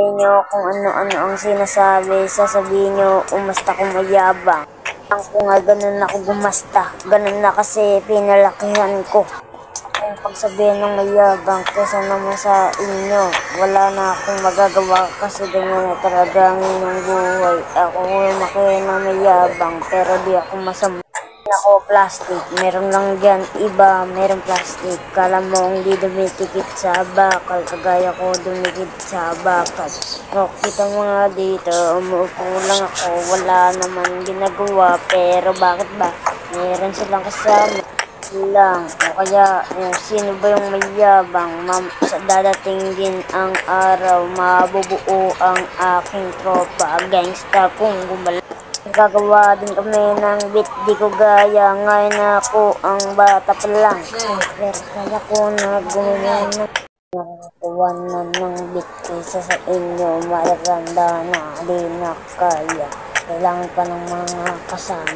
Nyo kung ano-ano ang sinasabi, sasabihin nyo, umasta kung mayabang. Kung nga ganun ako gumasta, ganun na kasi pinalakihan ko. Kung pagsabihin ng mayabang, kesa naman sa inyo, wala na akong magagawa kasi ganyan na talaga ang inyong buhay. Ako lumaki ng mayabang, pero di ako masama. Ako plastic, meron lang dyan iba, meron plastic. Kala mo hindi dumitikit sa bakal, kagaya ko dumikit sa bakal. O, kita mo nga dito, umuupo lang ako, wala naman ginagawa, pero bakit ba? Meron silang kasama lang. O kaya, sino ba yung mayabang? Dadating din ang araw, mabubuo ang aking tropa. Gangsta kung gumala. Gagawa din kami ng beat, di ko gaya. Ngayon ako ang bata pa lang, pero kaya ko na gumawa ng nakakuha na ng beat. Isa sa inyo matanda na di na kaya, kailangan pa ng mga kasama.